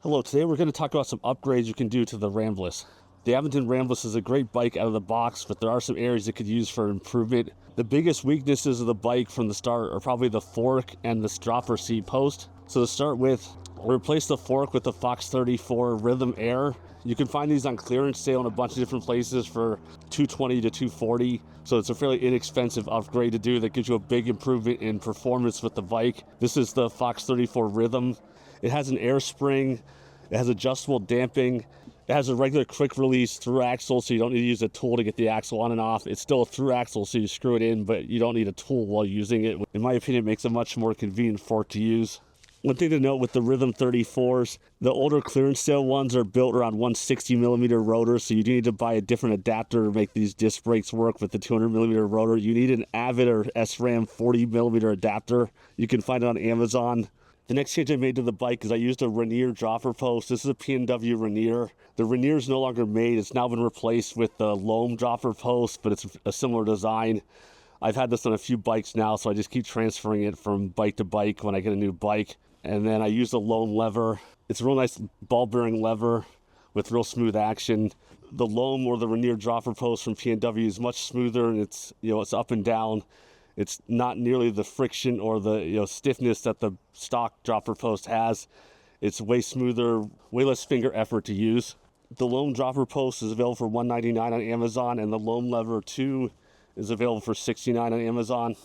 Hello, today we're going to talk about some upgrades you can do to the Ramblas. The Aventon Ramblas is a great bike out of the box, but there are some areas it could use for improvement. The biggest weaknesses of the bike from the start are probably the fork and this dropper seat post. So to start with, replace the fork with the Fox 34 Rhythm Air. You can find these on clearance sale in a bunch of different places for $220 to $240. So it's a fairly inexpensive upgrade to do that gives you a big improvement in performance with the bike. This is the Fox 34 Rhythm. It has an air spring, it has adjustable damping, it has a regular quick release through axle, so you don't need to use a tool to get the axle on and off. It's still a through axle, so you screw it in, but you don't need a tool while using it. In my opinion, it makes a much more convenient fork to use. One thing to note with the Rhythm 34s, the older clearance sale ones are built around 160mm rotors, so you do need to buy a different adapter to make these disc brakes work with the 200mm rotor. You need an Avid or SRAM 40mm adapter. You can find it on Amazon. The next change I made to the bike is I used a Rainier dropper post. This is a PNW Rainier. The Rainier is no longer made. It's now been replaced with the Loam dropper post, but it's a similar design. I've had this on a few bikes now, so I just keep transferring it from bike to bike when I get a new bike. And then I use the Loam lever. It's a real nice ball bearing lever with real smooth action. The Loam or the Rainier dropper post from PNW is much smoother, and it's up and down. It's not nearly the friction or the stiffness that the stock dropper post has. It's way smoother, way less finger effort to use. The Loam dropper post is available for $199 on Amazon, and the Loam lever 2 is available for $69 on Amazon.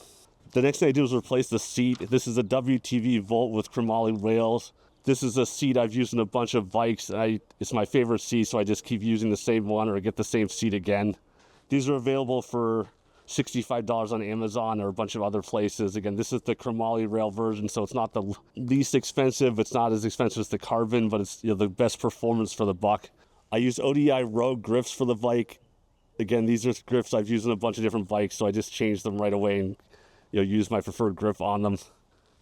The next thing I do is replace the seat. This is a WTV Volt with Chromoly rails. This is a seat I've used in a bunch of bikes. It's my favorite seat, so I just keep using the same one or get the same seat again. These are available for $65 on Amazon or a bunch of other places. Again, this is the Chromoly rail version, so it's not the least expensive. It's not as expensive as the carbon, but it's the best performance for the buck. I use ODI Rogue Grips for the bike. Again, these are grips I've used in a bunch of different bikes, so I just changed them right away and use my preferred grip on them.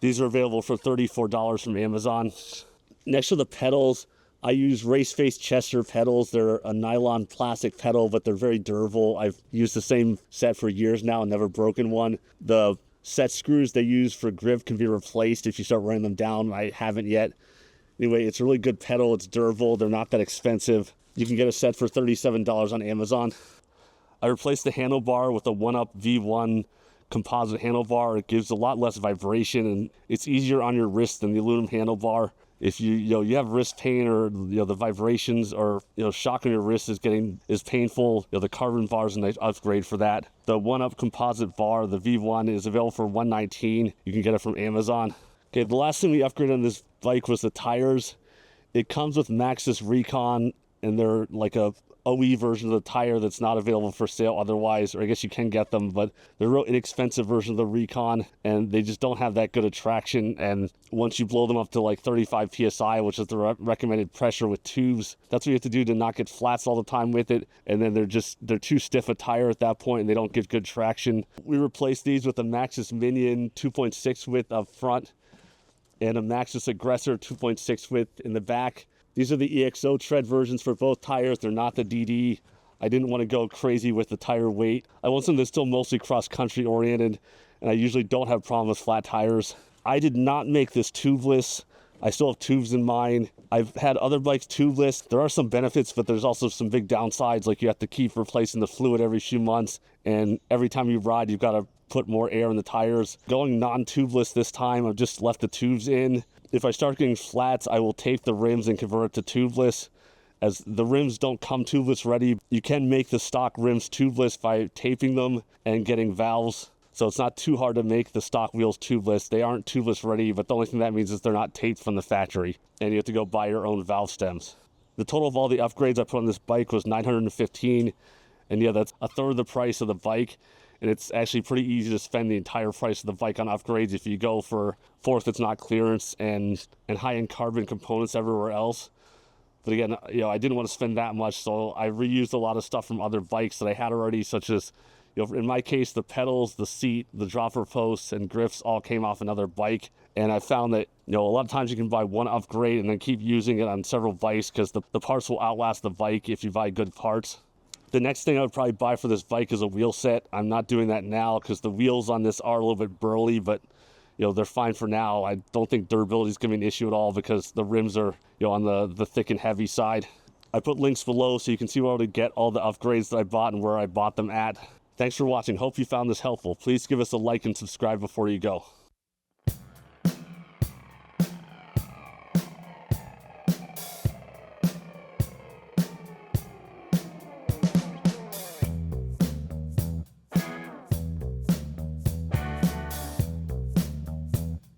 These are available for $34 from Amazon. Next to the pedals, I use RaceFace Chester pedals. They're a nylon plastic pedal, but they're very durable. I've used the same set for years now and never broken one. The set screws they use for grip can be replaced if you start running them down. I haven't yet. Anyway, it's a really good pedal. It's durable. They're not that expensive. You can get a set for $37 on Amazon. I replaced the handlebar with a 1-Up V1 composite handlebar. It gives a lot less vibration, and it's easier on your wrist than the aluminum handlebar. If you have wrist pain or the vibrations or shock on your wrist is painful, the carbon bar is a nice upgrade for that. The 1-Up composite bar, the V1, is available for $119. You can get it from Amazon. Okay, the last thing we upgraded on this bike was the tires. It comes with Maxxis Recon, and they're like a OE version of the tire that's not available for sale otherwise, or I guess you can get them, but they're a real inexpensive version of the Recon, and they just don't have that good of traction. And once you blow them up to like 35 PSI, which is the recommended pressure with tubes, that's what you have to do to not get flats all the time with it. And then they're too stiff a tire at that point, and they don't get good traction. We replaced these with a Maxxis Minion 2.6 width up front and a Maxxis Aggressor 2.6 width in the back. These are the EXO tread versions for both tires. They're not the DD. I didn't want to go crazy with the tire weight. I want something that's still mostly cross-country oriented, and I usually don't have problems with flat tires. I did not make this tubeless. I still have tubes in mine. I've had other bikes tubeless. There are some benefits, but there's also some big downsides, like you have to keep replacing the fluid every few months, and every time you ride, you've got to put more air in the tires. Going non-tubeless this time, I've just left the tubes in. If I start getting flats, I will tape the rims and convert it to tubeless. As the rims don't come tubeless ready, you can make the stock rims tubeless by taping them and getting valves. So it's not too hard to make the stock wheels tubeless. They aren't tubeless ready, but the only thing that means is they're not taped from the factory, and you have to go buy your own valve stems. The total of all the upgrades I put on this bike was $915, and that's a third of the price of the bike. And it's actually pretty easy to spend the entire price of the bike on upgrades if you go for fork that's not clearance and high-end carbon components everywhere else. But again, I didn't want to spend that much, so I reused a lot of stuff from other bikes that I had already, such as, in my case, the pedals, the seat, the dropper posts, and grips all came off another bike. And I found that, a lot of times you can buy one upgrade and then keep using it on several bikes because the parts will outlast the bike if you buy good parts. The next thing I would probably buy for this bike is a wheel set. I'm not doing that now because the wheels on this are a little bit burly, but you know, they're fine for now. I don't think durability is going to be an issue at all because the rims are, you know, on the thick and heavy side. I put links below so you can see where to get all the upgrades that I bought and where I bought them at. Thanks for watching. Hope you found this helpful. Please give us a like and subscribe before you go.